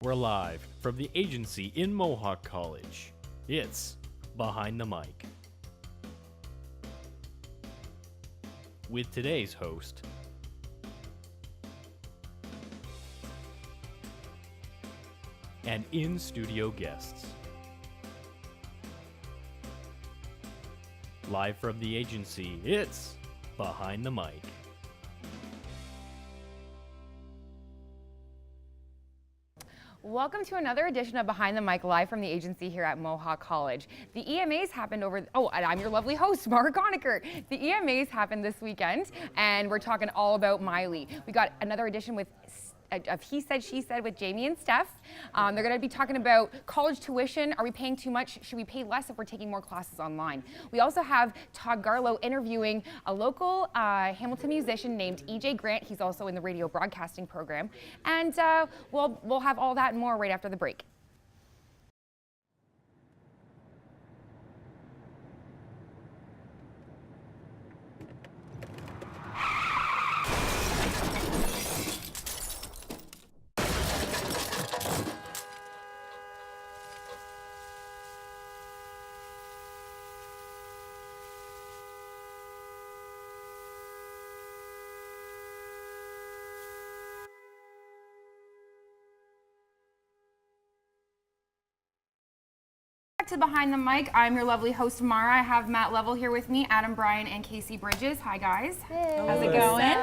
We're live from the agency in Mohawk College. It's Behind the Mic. With today's host, and in-studio guests. Live from the agency, it's Behind the Mic. Welcome to another edition of Behind the Mic, live from the agency here at Mohawk College. The EMAs happened and I'm your lovely host, Mara Gonecker. The EMAs happened this weekend, and we're talking all about Miley. We got another edition with of He Said, She Said with Jamie and Steph. They're going to be talking about college tuition. Are we paying too much? Should we pay less if we're taking more classes online? We also have Todd Garlow interviewing a local Hamilton musician named EJ Grant. He's also in the radio broadcasting program. And we'll have all that and more right after the break. To Behind the Mic, I'm your lovely host Mara. I have Matt Level here with me, Adam Bryan, and Casey Bridges. Hi guys. Hey. How's it going?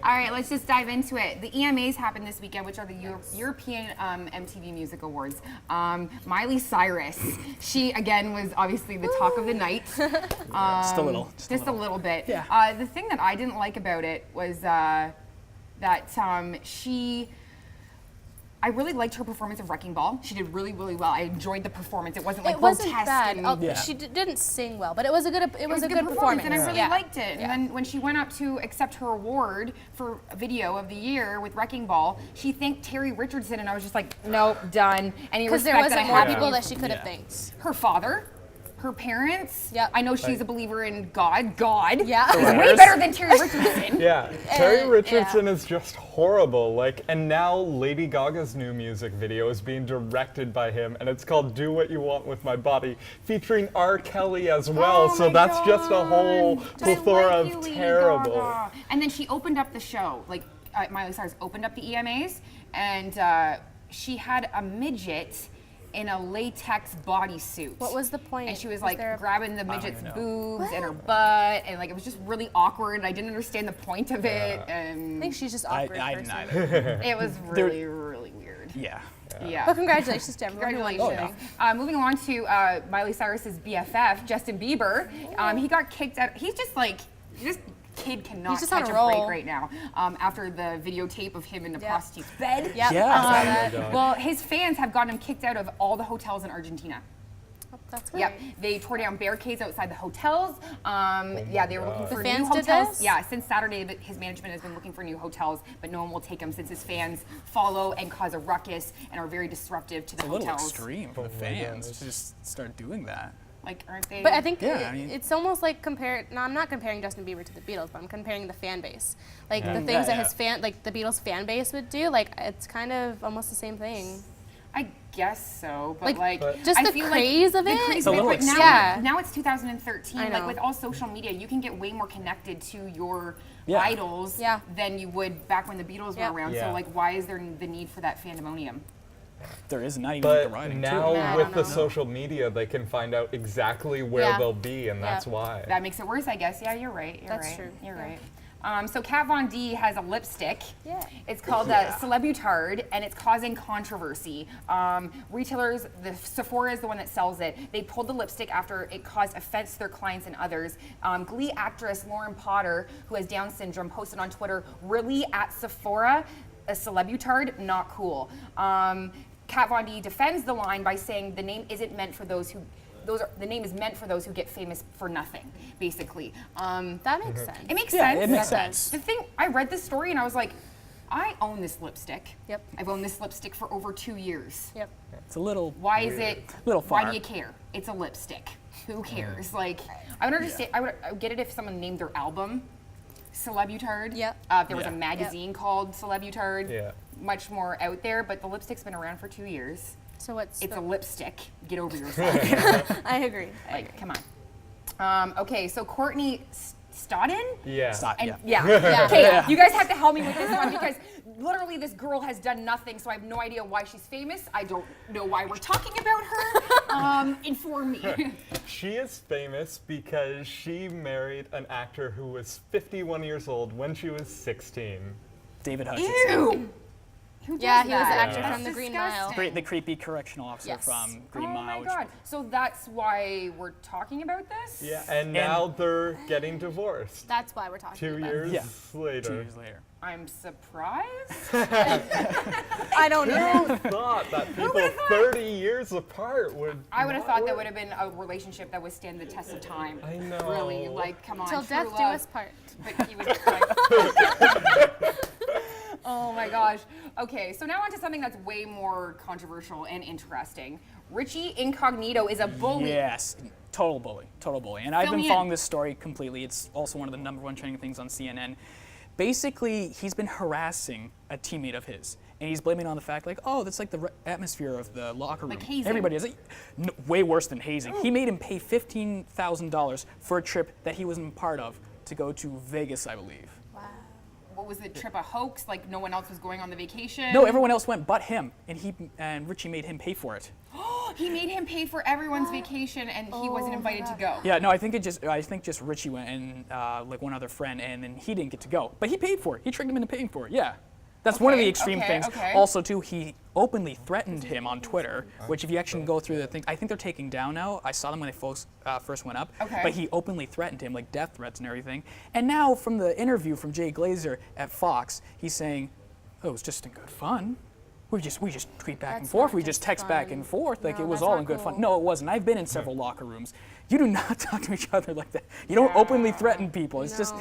All right, let's just dive into it. The EMAs happened this weekend, which are the European MTV Music Awards. Miley Cyrus, she again was obviously the talk of the night. Just a little. Just a little bit. Yeah. The thing that I didn't like about it was that I really liked her performance of Wrecking Ball. She did really, really well. I enjoyed the performance. It wasn't like grotesque. Bad. And She didn't sing well, but it was a good performance. And I really liked it. And then when she went up to accept her award for Video of the Year with Wrecking Ball, she thanked Terry Richardson, and I was just like, nope, done. Because there wasn't more people that she could have thanked. Her father. Her parents. Yep. I know she's a believer in God. Yeah. He's way better than Terry Richardson. Yeah, Terry Richardson is just horrible. And now Lady Gaga's new music video is being directed by him, and it's called "Do What You Want with My Body," featuring R. Kelly as well. So that's just a whole plethora of terrible. Gaga. And then she opened up the show. Miley Cyrus opened up the EMAs, and she had a midget in a latex bodysuit. What was the point? And she was grabbing the midget's boobs and her butt, and it was just really awkward. I didn't understand the point of it. And I think she's just awkward. I didn't either. it was really, really weird. Yeah. Yeah. But congratulations to everyone. Congratulations. Moving along to Miley Cyrus's BFF, Justin Bieber. He got kicked out. He's just this kid cannot catch a break right now after the videotape of him in the prostitute's bed. Yep. Yeah. Well, his fans have gotten him kicked out of all the hotels in Argentina. That's great. Yep, they tore down barricades outside the hotels. They were looking for The fans new did hotels. this? Yeah, since Saturday, his management has been looking for new hotels, but no one will take them since his fans follow and cause a ruckus and are very disruptive to the It's a little hotels. extreme for the fans to just start doing that. Aren't they? But I think Yeah, it's almost like No, I'm not comparing Justin Bieber to the Beatles, but I'm comparing the fan base. The things Yeah, that his the Beatles fan base would do. It's kind of almost the same thing. I guess so, but just I the feel craze of the it. craze It's a of it, little but extreme. now it's 2013. I know. With all social media, you can get way more connected to your Yeah. idols Yeah. than you would back when the Beatles Yeah. were around. Yeah. So why is there the need for that fandomonium? There is not even the But writing now I with don't the know. social media, they can find out exactly where they'll be, and that's why. That makes it worse, I guess. Yeah, you're right. That's true. You're Yeah. right. So Kat Von D has a lipstick. Yeah. It's called Celebutard, and it's causing controversy. Retailers, Sephora is the one that sells it. They pulled the lipstick after it caused offense to their clients and others. Glee actress Lauren Potter, who has Down syndrome, posted on Twitter, "Really at Sephora? A Celebutard? Not cool." Kat Von D defends the line by saying the name isn't meant for those who. The name is meant for those who get famous for nothing, basically. That makes sense. It makes Yeah, sense. it makes sense. The thing, I read this story and I was like, I own this lipstick. Yep. I've owned this lipstick for over 2 years. Yep. It's a little. Why is it? Little Why far. do you care? It's a lipstick. Who cares? I would understand. I would get it if someone named their album Celebutard. Yep. If there was a magazine called Celebutard. Yeah. much more out there, but the lipstick's been around for 2 years. So what's It's the, a lipstick. Get over yourself. I agree. Like, come on. Okay, so Courtney Stodden? Yeah. Stop. And Yeah. yeah. Okay, you guys have to help me with this one because literally this girl has done nothing, so I have no idea why she's famous. I don't know why we're talking about her. Inform me. She is famous because she married an actor who was 51 years old when she was 16. David Hutchinson. Ew! Who does Yeah, he was the that? actor That's from The Green Mile. disgusting. The creepy correctional officer Yes. from Green Oh Mile. my which- god. So that's why we're talking about this? Yeah, and now they're getting divorced. That's why we're talking 2 about years Yeah. 2 later. years later. I'm surprised. I don't know. Who thought that people 30 years apart would I would have not thought that work? would have been a relationship that would stand the test of time. I know. Really, like, come on. Till true death do love. us part. But he was like, oh my gosh. Okay, so now on to something that's way more controversial and interesting. Richie Incognito is a bully. Yes, total bully. And I've Fill been me following in. this story completely. It's also one of the #1 trending things on CNN. Basically, he's been harassing a teammate of his, and he's blaming it on the fact like, oh, that's like the atmosphere of the locker room. Like hazing. Everybody is way worse than hazing. He made him pay $15,000 for a trip that he wasn't part of to go to Vegas, I believe. What was the trip, a hoax? Like no one else was going on the vacation? No, everyone else went but him, and Richie made him pay for it. He made him pay for everyone's vacation and he wasn't invited to go. Yeah, no, I think just Richie went and like one other friend, and then he didn't get to go, but he paid for it. He tricked him into paying for it. Yeah, that's one of the extreme things. Okay. Also, too, he openly threatened him on Twitter, which if you actually go through the thing, I think they're taking down now. I saw them when they first went up, Okay. but he openly threatened him, like death threats and everything. And now from the interview from Jay Glazer at Fox, he's saying, "Oh, it was just in good fun. We just tweet back and That's forth. not We just just text back fun. and forth. Like No, it was that's all not in good cool. fun." No, it wasn't. I've been in several locker rooms. You do not talk to each other like that. You don't openly threaten people. It's just,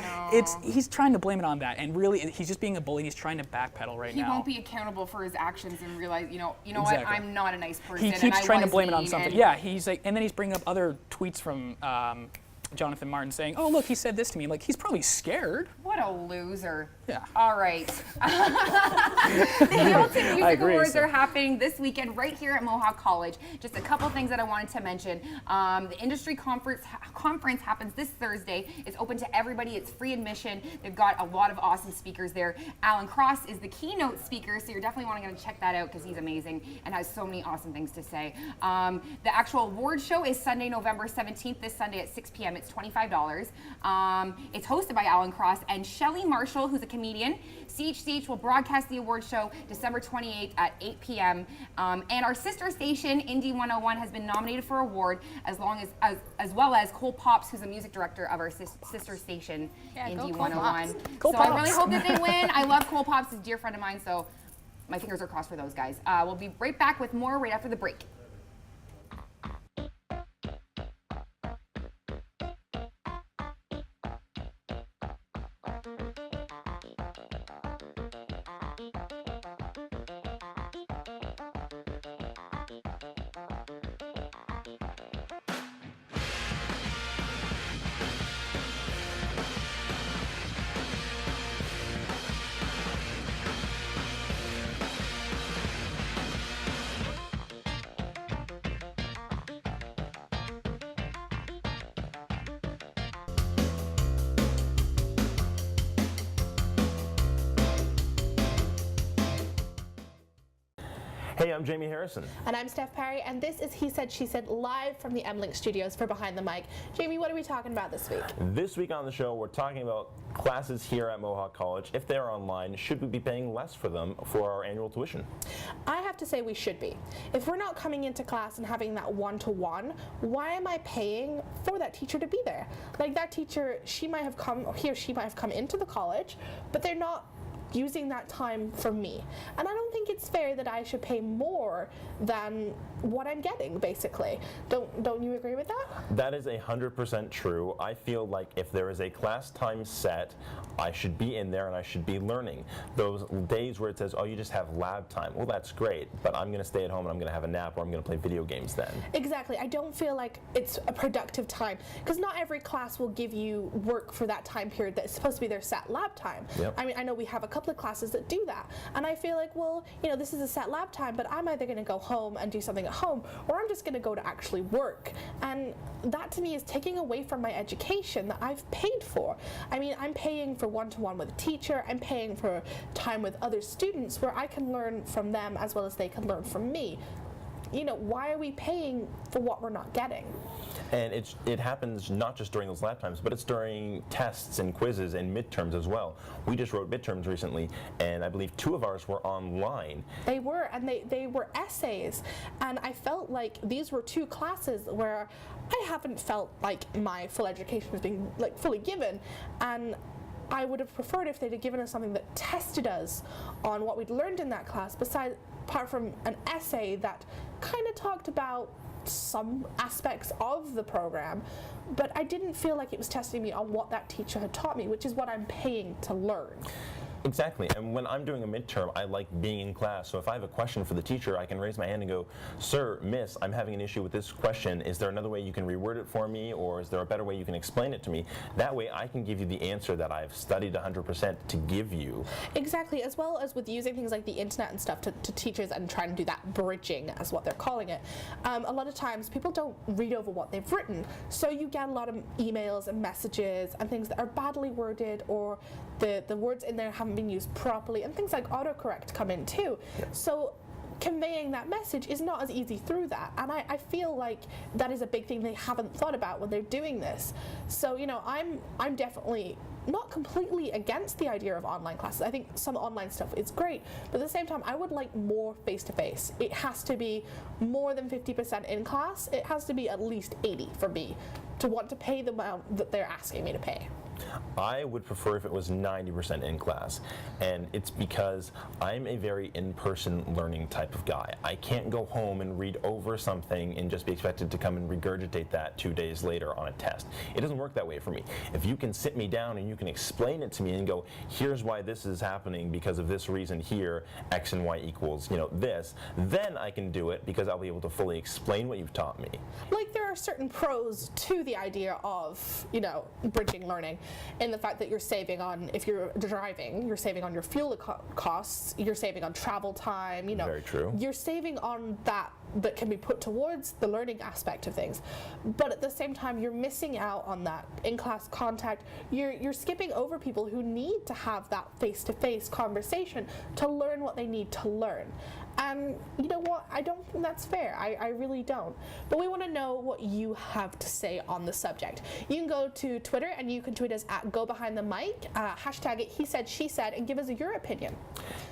he's trying to blame it on that, and really, he's just being a bully. And he's trying to backpedal right He now. won't be accountable for his actions and realize, you know what? Exactly. I'm not a nice person. He and keeps I trying to was blame it on mean, something. and- Yeah, he's like, and then he's bringing up other tweets from Jonathan Martin saying, "Oh, look, he said this to me." Like he's probably scared. What a loser. Yeah. All right. The Hamilton Music agree, Awards so- are happening this weekend right here at Mohawk College. Just a couple things that I wanted to mention. The industry conference happens this Thursday. It's open to everybody. It's free admission. They've got a lot of awesome speakers there. Alan Cross is the keynote speaker, so you're definitely wanting to check that out because he's amazing and has so many awesome things to say. The actual award show is Sunday, November 17th, this Sunday at 6 p.m. It's $25. It's hosted by Alan Cross and Shelley Marshall, who's a comedian. CHCH will broadcast the award show December 28th at 8 p.m. And our sister station, Indie 101, has been nominated for award as well as Cole Pops, who's a music director of our sister station, Yeah, go Indie Cole 101. Pops. Cole So I really Pops. hope that they win. I love Cole Pops, he's a dear friend of mine, so my fingers are crossed for those guys. We'll be right back with more right after the break. Hey, I'm Jamie Harrison. And I'm Steph Parry, and this is He Said, She Said live from the MLink studios for Behind the Mic. Jamie, what are we talking about this week? This week on the show, we're talking about classes here at Mohawk College. If they're online, should we be paying less for them for our annual tuition? I have to say we should be. If we're not coming into class and having that one-to-one, why am I paying for that teacher to be there? Like that teacher, he or she might have come into the college, but they're not using that time for me. And I don't think it's fair that I should pay more than what I'm getting, basically. Don't you agree with that? That is 100% true. I feel like if there is a class time set, I should be in there and I should be learning. Those days where it says, oh, you just have lab time, well, that's great, but I'm going to stay at home and I'm going to have a nap or I'm going to play video games then. Exactly. I don't feel like it's a productive time because not every class will give you work for that time period that's supposed to be their set lab time. Yep. I mean, I know we have a couple couple of classes that do that. And I feel like, well, you know, this is a set lab time, but I'm either going to go home and do something at home, or I'm just going to go to actually work. And that to me is taking away from my education that I've paid for. I mean, I'm paying for one-to-one with a teacher, I'm paying for time with other students where I can learn from them as well as they can learn from me. You know, why are we paying for what we're not getting? And it happens not just during those lab times, but it's during tests and quizzes and midterms as well. We just wrote midterms recently, and I believe 2 of ours were online. They were, and they were essays. And I felt like these were 2 classes where I haven't felt like my full education was being like fully given. And I would have preferred if they'd have given us something that tested us on what we'd learned in that class, apart from an essay that kind of talked about some aspects of the program, but I didn't feel like it was testing me on what that teacher had taught me, which is what I'm paying to learn. Exactly, and when I'm doing a midterm, I like being in class. So if I have a question for the teacher, I can raise my hand and go, "Sir, miss, I'm having an issue with this question. Is there another way you can reword it for me, or is there a better way you can explain it to me?" That way I can give you the answer that I've studied 100% to give you. Exactly, as well as with using things like the internet and stuff to teachers and trying to do that bridging, as what they're calling it. A lot of times people don't read over what they've written, so you get a lot of emails and messages and things that are badly worded, or the words in there haven't been used properly, and things like autocorrect come in too. So conveying that message is not as easy through that, and I feel like that is a big thing they haven't thought about when they're doing this. So, you know, I'm definitely not completely against the idea of online classes. I think some online stuff is great, but at the same time I would like more face-to-face. It has to be more than 50% in class. It has to be at least 80 for me to want to pay the amount that they're asking me to pay. I would prefer if it was 90% in class, and it's because I'm a very in-person learning type of guy. I can't go home and read over something and just be expected to come and regurgitate that 2 days later on a test. It doesn't work that way for me. If you can sit me down and you can explain it to me and go, "Here's why this is happening because of this reason here, X and Y equals, you know, this," then I can do it because I'll be able to fully explain what you've taught me. Like, there are certain pros to the idea of, you know, bridging learning, in the fact that you're saving on, if you're driving, you're saving on your fuel costs, you're saving on travel time, you know. Very true. You're saving on that can be put towards the learning aspect of things. But at the same time, you're missing out on that in-class contact. You're skipping over people who need to have that face-to-face conversation to learn what they need to learn. And you know what? I don't think that's fair. I really don't. But we want to know what you have to say on the subject. You can go to Twitter and you can tweet us at GoBehindTheMic, hashtag it he said, she said, and give us your opinion.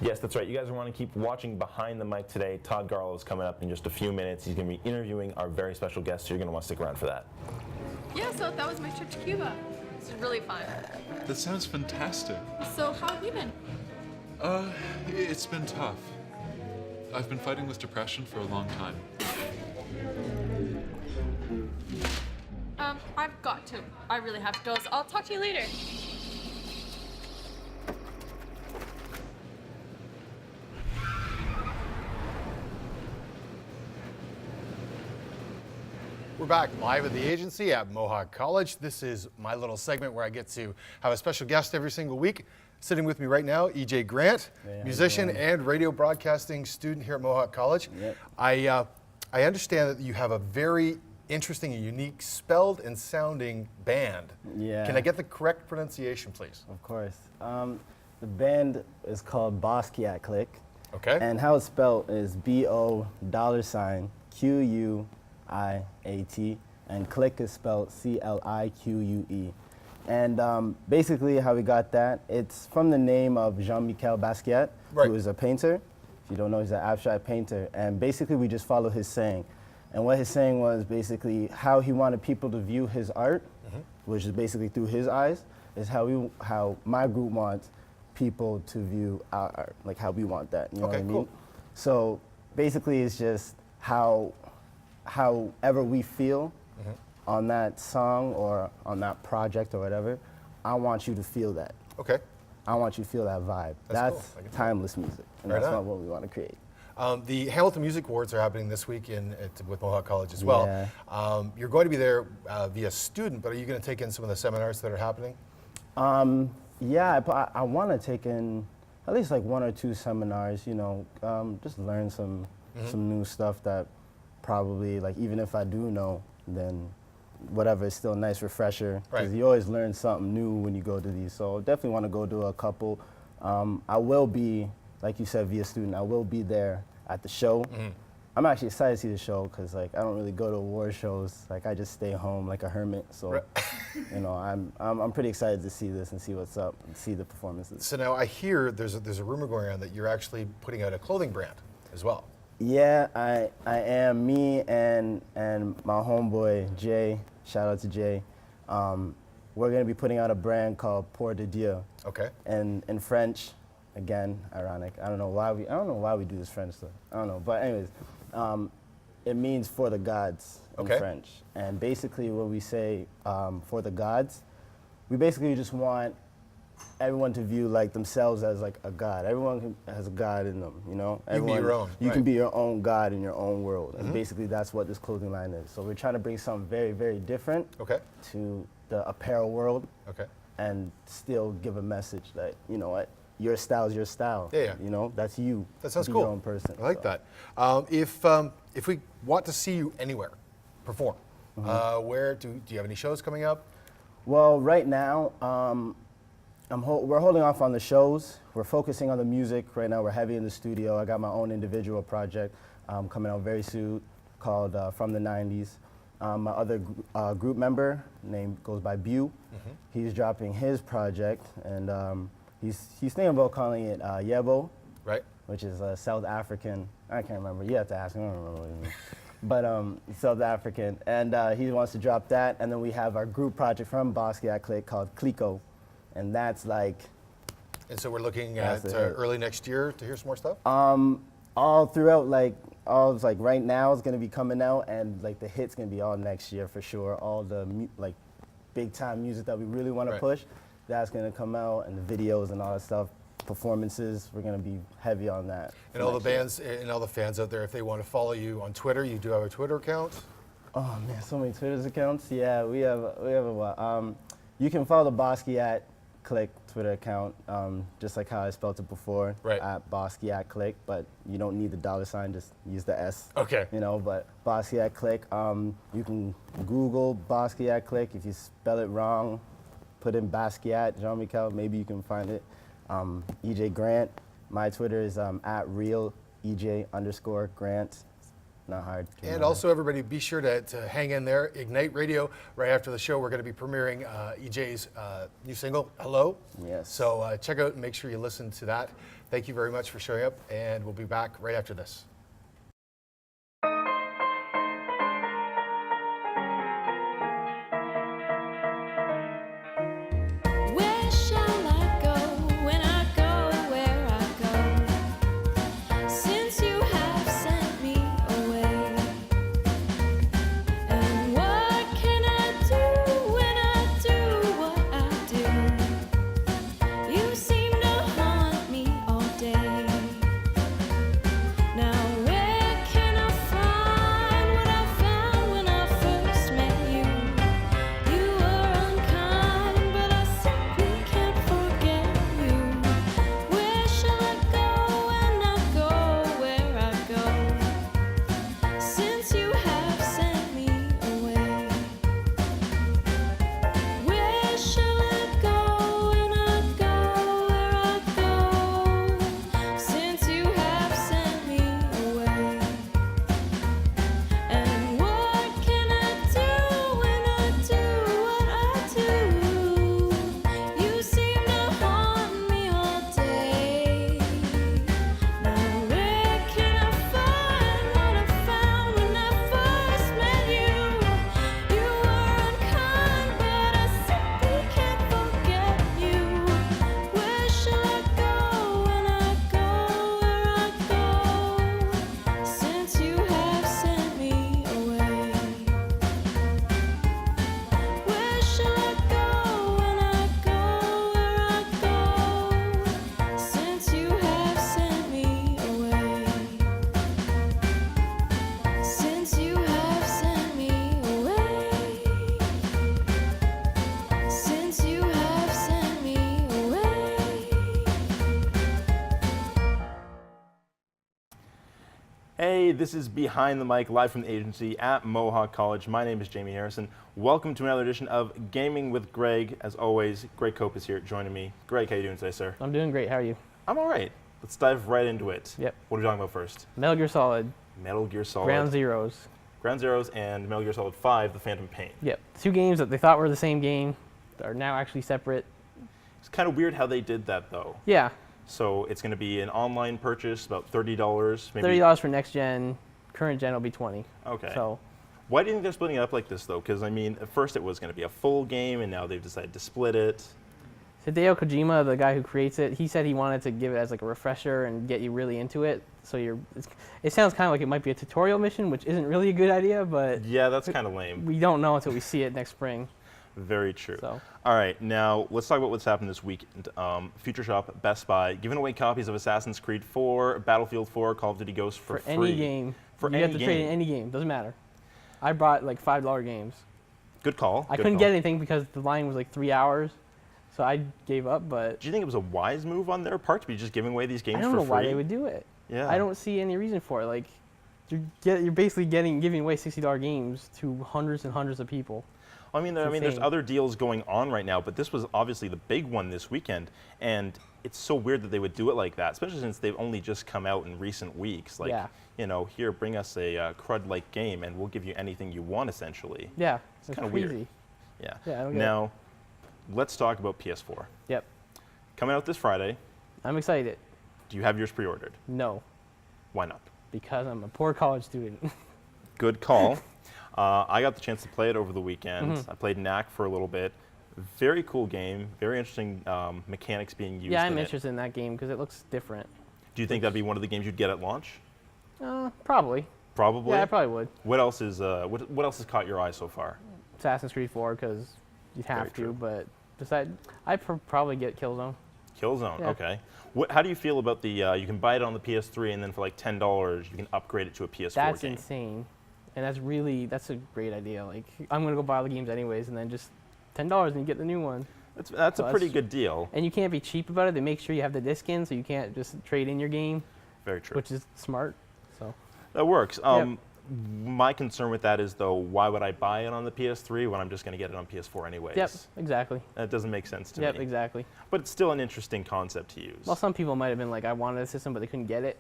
Yes, that's right. You guys want to keep watching Behind the Mic today. Todd Garlow is coming up in just a few minutes. He's going to be interviewing our very special guest, so you're going to want to stick around for that. Yeah, so that was my trip to Cuba. It's really fun. That sounds fantastic. So how have you been? It's been tough. I've been fighting with depression for a long time. I've got to. I really have to go, so I'll talk to you later. We're back live at the agency at Mohawk College. This is my little segment where I get to have a special guest every single week. Sitting with me right now, EJ Grant, musician and radio broadcasting student here at Mohawk College. Yep. I understand that you have a very interesting and unique spelled and sounding band. Yeah. Can I get the correct pronunciation, please? Of course. The band is called Basquiat Click. Okay. And how it's spelled is BO$QUIAT, and Click is spelled CLIQUE. And basically how we got that, it's from the name of Jean-Michel Basquiat, who is a painter. If you don't know, he's an abstract painter. And basically we just follow his saying. And what his saying was basically how he wanted people to view his art, which is basically through his eyes, is how my group wants people to view our art, like how we want that, you know what I mean? Cool. So basically it's just however we feel on that song or on that project or whatever, I want you to feel that. Okay. I want you to feel that vibe. That's cool. Timeless music, and that's not what we want to create. The Hamilton Music Awards are happening this week with Mohawk College as well. You're going to be there via student, but are you going to take in some of the seminars that are happening? Yeah, I want to take in at least like 1 or 2 seminars, you know, just learn some new stuff that probably, like, even if I do know, then whatever, it's still a nice refresher. Because you always learn something new when you go to these. So definitely want to go to a couple. I will be, like you said, via student, I will be there at the show. I'm actually excited to see the show because, like, I don't really go to award shows. Like, I just stay home like a hermit. So, you know, I'm pretty excited to see this and see what's up and see the performances. So now I hear there's a rumor going around that you're actually putting out a clothing brand as well. Yeah, I am. Me and my homeboy Jay. Shout out to Jay. We're gonna be putting out a brand called Pour de Dieu. Okay. And in French, again, ironic. I don't know why we do this French stuff. I don't know, but anyways, it means for the gods in French. And basically, when we say for the gods, we basically just want everyone to view like themselves as like a god. Everyone has a god in them, you know. You can be your own. You can be your own god in your own world, and basically that's what this clothing line is. So we're trying to bring something very, very different to the apparel world, and still give a message that, you know what, your style is your style. Yeah. You know, that's you. That sounds be cool. Your own person. I like that. If we want to see you anywhere perform, where do you have any shows coming up? Well, right now, we're holding off on the shows. We're focusing on the music right now. We're heavy in the studio. I got my own individual project coming out very soon called From the 90s. My other group member goes by Bew. He's dropping his project, and he's thinking about calling it Yebo, which is a South African. I can't remember. You have to ask him. I don't remember what it means. But South African, and he wants to drop that. And then we have our group project from Basquiat Click called Clico, and that's like. And so we're looking at early next year to hear some more stuff. All throughout, like right now is gonna be coming out, and like the hit's gonna be all next year for sure. All the like big time music that we really want to push, that's gonna come out, and the videos and all that stuff. Performances, we're going to be heavy on that. And all the bands and all the fans out there, if they want to follow you on Twitter, you do have a Twitter account? Oh man, so many Twitter accounts. Yeah, we have a what? You can follow the Basquiat Click Twitter account, just like how I spelled it before, at Basquiat Click, but you don't need the $, just use the S. Okay. You know, but Basquiat Click, you can Google Basquiat Click. If you spell it wrong, put in Basquiat, Jean-Michel, maybe you can find it. EJ Grant, my Twitter is at real EJ_Grant. Not hard. And also, everybody, be sure to hang in there. Ignite Radio, right after the show, we're going to be premiering EJ's new single, Hello. Yes. So check out and make sure you listen to that. Thank you very much for showing up, and we'll be back right after this. Now Hey, this is Behind the Mic, live from the agency at Mohawk College. My name is Jamie Harrison. Welcome to another edition of Gaming with Greg. As always, Greg Cope is here joining me. Greg, how are you doing today, sir? I'm doing great. How are you? I'm all right. Let's dive right into it. Yep. What are we talking about first? Metal Gear Solid. Metal Gear Solid. Ground Zeroes. Ground Zeroes and Metal Gear Solid 5, The Phantom Pain. Yep. 2 games that they thought were the same game are now actually separate. It's kind of weird how they did that, though. Yeah. So it's going to be an online purchase, about $30. Maybe. $30 for next gen. Current gen will be 20. Okay. So. Why do you think they're splitting it up like this, though? Because, I mean, at first it was going to be a full game, and now they've decided to split it. Hideo Kojima, the guy who creates it, he said he wanted to give it as like a refresher and get you really into it. So it sounds kind of like it might be a tutorial mission, which isn't really a good idea, but yeah, that's kind of lame. We don't know until we see it next spring. Very true. So. All right, now let's talk about what's happened this weekend. Future Shop, Best Buy, giving away copies of Assassin's Creed 4, Battlefield 4, Call of Duty Ghosts for free. Any game. For you any have to trade in any game. Doesn't matter. I bought like $5 games. Good call. I couldn't get anything because the line was like 3 hours. So I gave up, but... Do you think it was a wise move on their part to be just giving away these games for free? I don't know why they would do it. Yeah. I don't see any reason for it. Like, you're basically giving away $60 games to hundreds and hundreds of people. I mean, there's other deals going on right now, but this was obviously the big one this weekend, and it's so weird that they would do it like that, especially since they've only just come out in recent weeks. Like, you know, here, bring us a CRUD-like game, and we'll give you anything you want, essentially. Yeah, it's kind of weird. Yeah. Yeah, I don't get now, let's talk about PS4. Yep. Coming out this Friday. I'm excited. Do you have yours pre-ordered? No. Why not? Because I'm a poor college student. Good call. I got the chance to play it over the weekend. I played Knack for a little bit. Very cool game. Very interesting mechanics being used. Yeah, I'm interested in that game because it looks different. Do you think that'd be one of the games you'd get at launch? Probably. Probably. Yeah, I probably would. What else is what else has caught your eye so far? Assassin's Creed 4 because you'd have to, but besides, I'd probably get Killzone. Killzone, yeah. Okay. How do you feel about the? You can buy it on the PS3 and then for like $10 you can upgrade it to a PS4 That's game. insane, and that's a great idea. Like I'm gonna go buy all the games anyways, and then just $10 and you get the new one. That's a pretty good deal. And you can't be cheap about it. They make sure you have the disc in, so you can't just trade in your game. Very true. Which is smart. So. That works. Yep. My concern with that is, though, why would I buy it on the PS3 when I'm just going to get it on PS4 anyways? Yep, exactly. That doesn't make sense to me. Yep, exactly. But it's still an interesting concept to use. Well, some people might have been like, I wanted a system, but they couldn't get it.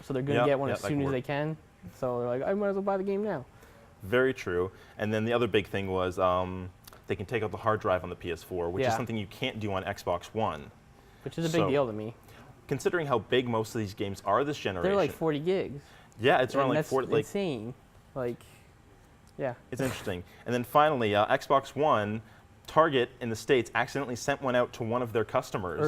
So they're going to get one as soon as they can. So they're like, I might as well buy the game now. Very true. And then the other big thing was they can take out the hard drive on the PS4, which is something you can't do on Xbox One. Which is a big deal to me. Considering how big most of these games are this generation. They're like 40 gigs. Yeah, it's around like 40. That's insane. Like, yeah. It's interesting. And then finally, Xbox One, Target in the States accidentally sent one out to one of their customers.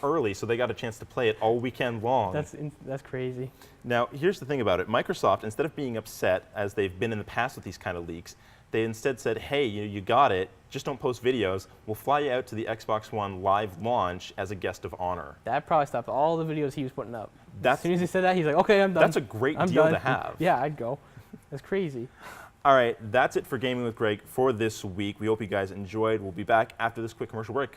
Early, so they got a chance to play it all weekend long. That's crazy. Now, here's the thing about it. Microsoft, instead of being upset, as they've been in the past with these kind of leaks, they instead said, hey, you got it, just don't post videos. We'll fly you out to the Xbox One live launch as a guest of honor. That probably stopped all the videos he was putting up. As soon as he said that, he's like, okay, I'm done. That's a great deal to have. Yeah, I'd go. That's crazy. All right, that's it for Gaming with Greg for this week. We hope you guys enjoyed. We'll be back after this quick commercial break.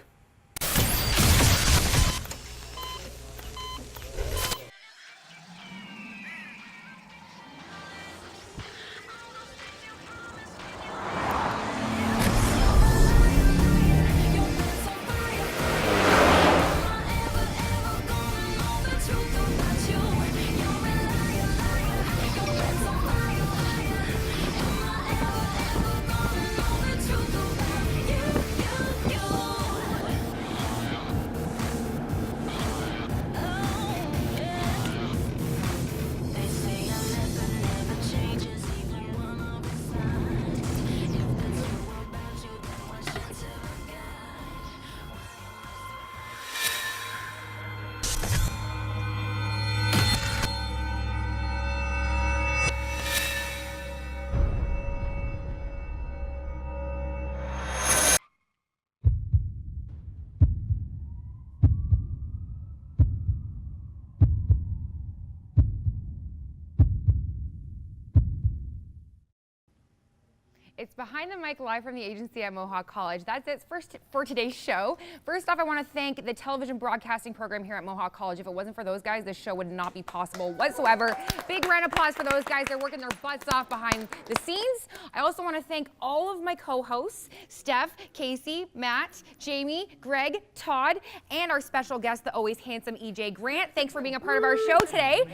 It's Behind the Mic live from the agency at Mohawk College. That's it for today's show. First off, I want to thank the television broadcasting program here at Mohawk College. If it wasn't for those guys, this show would not be possible whatsoever. Big round of applause for those guys. They're working their butts off behind the scenes. I also want to thank all of my co-hosts, Steph, Casey, Matt, Jamie, Greg, Todd, and our special guest, the always handsome EJ Grant. Thanks for being a part of our show today.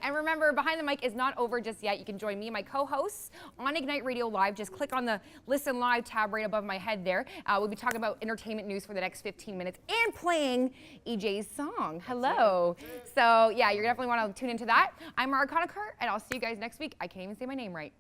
And remember, Behind the Mic is not over just yet. You can join me and my co-hosts on Ignite Radio Live. Just click on the Listen Live tab right above my head there. We'll be talking about entertainment news for the next 15 minutes and playing EJ's song. Hello. So yeah, you're definitely want to tune into that. I'm Mara Conacher, and I'll see you guys next week. I can't even say my name right.